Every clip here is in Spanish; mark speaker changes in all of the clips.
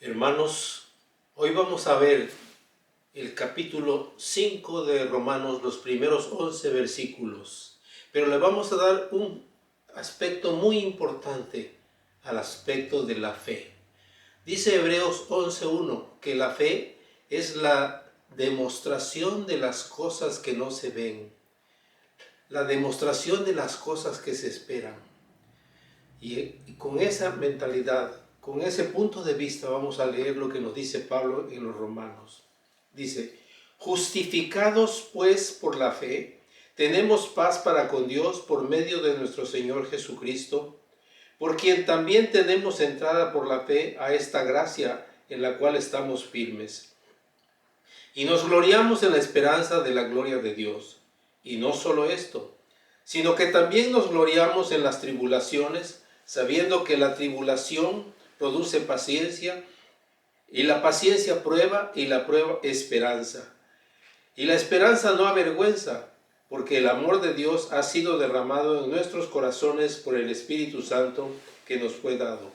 Speaker 1: Hermanos, hoy vamos a ver el capítulo 5 de Romanos, los primeros 11 versículos. Pero le vamos a dar un aspecto muy importante al aspecto de la fe. Dice Hebreos 11:1 que la fe es la demostración de las cosas que no se ven, la demostración de las cosas que se esperan. Y con esa mentalidad, con ese punto de vista, vamos a leer lo que nos dice Pablo en los Romanos. Dice: justificados pues por la fe, tenemos paz para con Dios por medio de nuestro Señor Jesucristo, por quien también tenemos entrada por la fe a esta gracia en la cual estamos firmes. Y nos gloriamos en la esperanza de la gloria de Dios. Y no solo esto, sino que también nos gloriamos en las tribulaciones, sabiendo que la tribulación produce paciencia, y la paciencia prueba, y la prueba esperanza. Y la esperanza no avergüenza, porque el amor de Dios ha sido derramado en nuestros corazones por el Espíritu Santo que nos fue dado.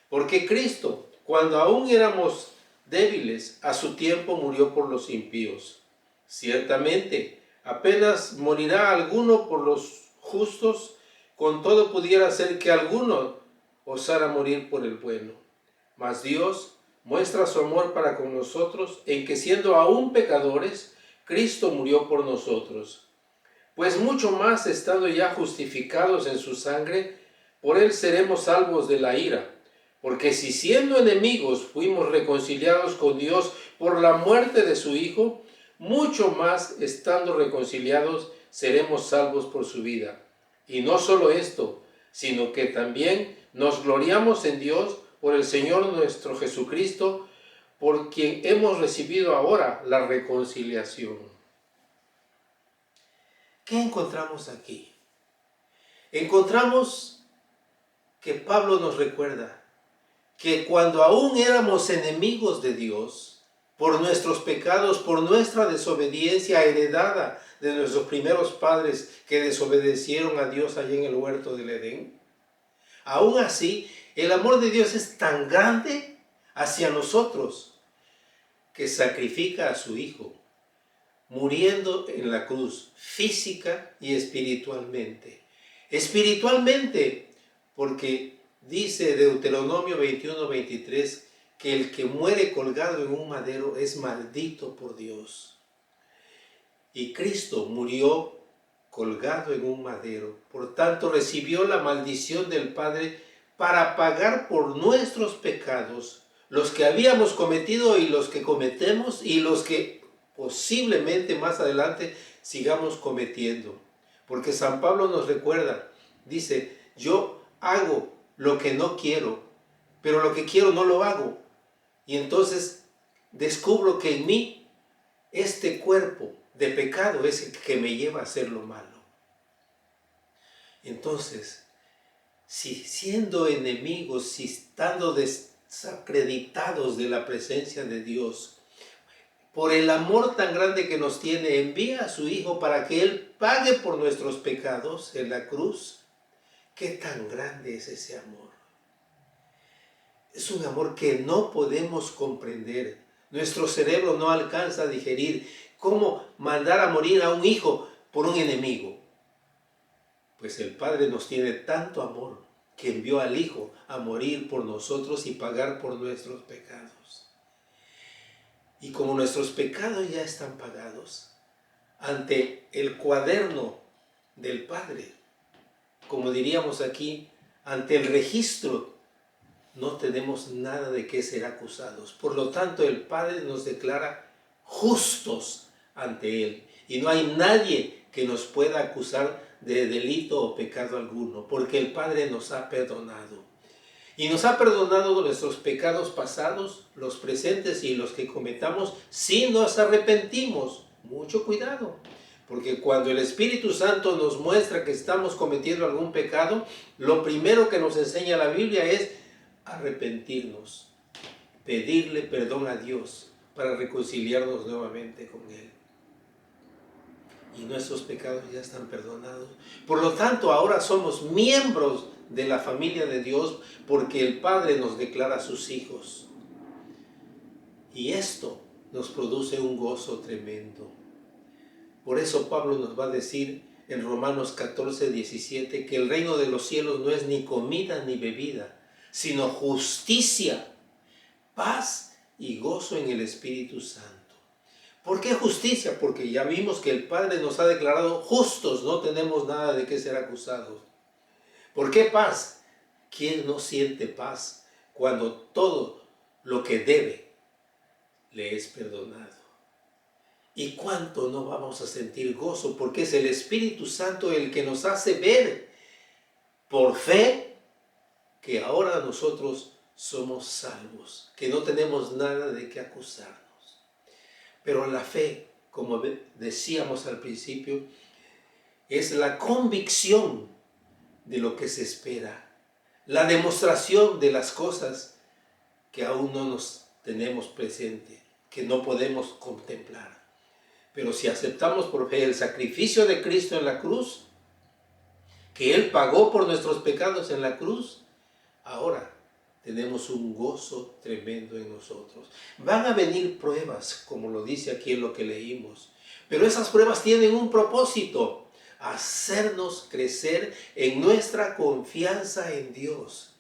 Speaker 1: Porque Cristo, cuando aún éramos débiles, a su tiempo murió por los impíos. Ciertamente, apenas morirá alguno por los justos, con todo pudiera ser que alguno osara morir por el bueno. Mas Dios muestra su amor para con nosotros en que, siendo aún pecadores, Cristo murió por nosotros. Pues mucho más, estando ya justificados en su sangre, por él seremos salvos de la ira. Porque si siendo enemigos fuimos reconciliados con Dios por la muerte de su Hijo, mucho más, estando reconciliados, seremos salvos por su vida. Y no solo esto, sino que también nos gloriamos en Dios por el Señor nuestro Jesucristo, por quien hemos recibido ahora la reconciliación. ¿Qué encontramos aquí? Encontramos que Pablo nos recuerda que cuando aún éramos enemigos de Dios, por nuestros pecados, por nuestra desobediencia heredada de nuestros primeros padres que desobedecieron a Dios allá en el huerto del Edén, aún así, el amor de Dios es tan grande hacia nosotros que sacrifica a su Hijo, muriendo en la cruz, física y espiritualmente. Espiritualmente, porque dice Deuteronomio 21:23 que el que muere colgado en un madero es maldito por Dios. Y Cristo murió colgado en un madero, por tanto recibió la maldición del Padre para pagar por nuestros pecados, los que habíamos cometido y los que cometemos y los que posiblemente más adelante sigamos cometiendo. Porque San Pablo nos recuerda, dice: yo hago lo que no quiero, pero lo que quiero no lo hago. Y entonces descubro que en mí este cuerpo de pecado es el que me lleva a hacer lo malo. Entonces, si siendo enemigos, si estando desacreditados de la presencia de Dios, por el amor tan grande que nos tiene, envía a su Hijo para que Él pague por nuestros pecados en la cruz, ¿qué tan grande es ese amor? Es un amor que no podemos comprender. Nuestro cerebro no alcanza a digerir cómo mandar a morir a un hijo por un enemigo. Pues el Padre nos tiene tanto amor que envió al Hijo a morir por nosotros y pagar por nuestros pecados. Y como nuestros pecados ya están pagados, ante el cuaderno del Padre, como diríamos aquí, ante el registro, no tenemos nada de qué ser acusados. Por lo tanto, el Padre nos declara justos ante Él. Y no hay nadie que nos pueda acusar de delito o pecado alguno, porque el Padre nos ha perdonado. Y nos ha perdonado nuestros pecados pasados, los presentes y los que cometamos, si nos arrepentimos. Mucho cuidado, porque cuando el Espíritu Santo nos muestra que estamos cometiendo algún pecado, lo primero que nos enseña la Biblia es arrepentirnos, pedirle perdón a Dios para reconciliarnos nuevamente con Él. Y nuestros pecados ya están perdonados. Por lo tanto, ahora somos miembros de la familia de Dios, porque el Padre nos declara sus hijos. Y esto nos produce un gozo tremendo. Por eso Pablo nos va a decir en Romanos 14:17 que el reino de los cielos no es ni comida ni bebida, sino justicia, paz y gozo en el Espíritu Santo. ¿Por qué justicia? Porque ya vimos que el Padre nos ha declarado justos, no tenemos nada de qué ser acusados. ¿Por qué paz? ¿Quién no siente paz cuando todo lo que debe le es perdonado? ¿Y cuánto no vamos a sentir gozo? Porque es el Espíritu Santo el que nos hace ver por fe que ahora nosotros somos salvos, que no tenemos nada de qué acusarnos. Pero la fe, como decíamos al principio, es la convicción de lo que se espera, la demostración de las cosas que aún no nos tenemos presente, que no podemos contemplar. Pero si aceptamos por fe el sacrificio de Cristo en la cruz, que Él pagó por nuestros pecados en la cruz, ahora tenemos un gozo tremendo en nosotros. Van a venir pruebas, como lo dice aquí en lo que leímos, pero esas pruebas tienen un propósito: hacernos crecer en nuestra confianza en Dios.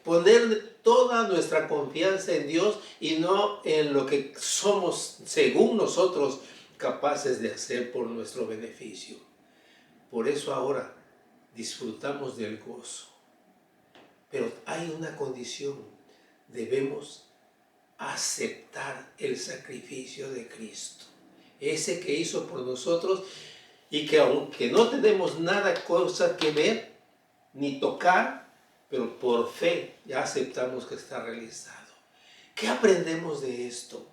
Speaker 1: Poner toda nuestra confianza en Dios y no en lo que somos, según nosotros, capaces de hacer por nuestro beneficio. Por eso ahora disfrutamos del gozo. Pero hay una condición: debemos aceptar el sacrificio de Cristo, ese que hizo por nosotros, y que aunque no tenemos nada cosa que ver ni tocar, pero por fe ya aceptamos que está realizado. ¿Qué aprendemos de esto?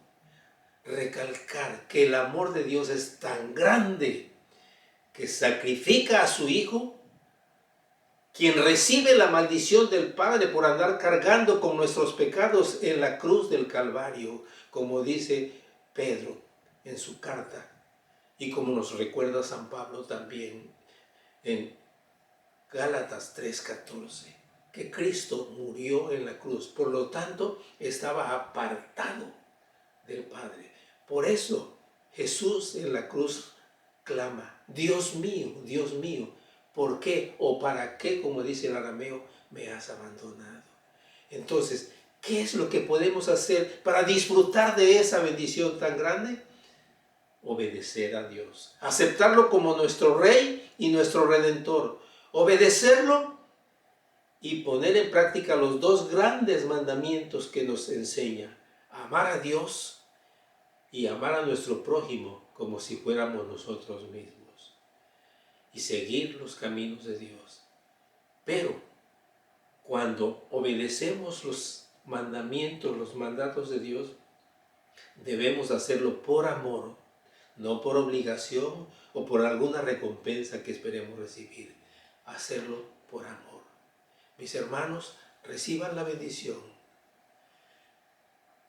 Speaker 1: Recalcar que el amor de Dios es tan grande que sacrifica a su Hijo, quien recibe la maldición del Padre por andar cargando con nuestros pecados en la cruz del Calvario, como dice Pedro en su carta, y como nos recuerda San Pablo también en Gálatas 3:14, que Cristo murió en la cruz, por lo tanto estaba apartado del Padre. Por eso Jesús en la cruz clama: Dios mío, ¿por qué o para qué, como dice el arameo, me has abandonado? Entonces, ¿qué es lo que podemos hacer para disfrutar de esa bendición tan grande? Obedecer a Dios, aceptarlo como nuestro Rey y nuestro Redentor, obedecerlo y poner en práctica los dos grandes mandamientos que nos enseña: amar a Dios y amar a nuestro prójimo como si fuéramos nosotros mismos, y seguir los caminos de Dios. Pero cuando obedecemos los mandamientos, los mandatos de Dios, debemos hacerlo por amor, no por obligación o por alguna recompensa que esperemos recibir. Hacerlo por amor. Mis hermanos, reciban la bendición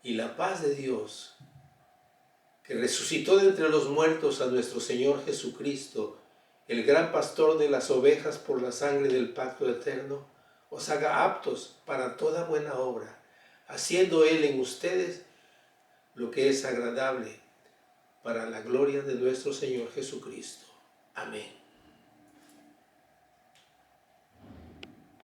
Speaker 1: y la paz de Dios, que resucitó de entre los muertos a nuestro Señor Jesucristo, el gran pastor de las ovejas por la sangre del pacto eterno, os haga aptos para toda buena obra, haciendo Él en ustedes lo que es agradable para la gloria de nuestro Señor Jesucristo. Amén.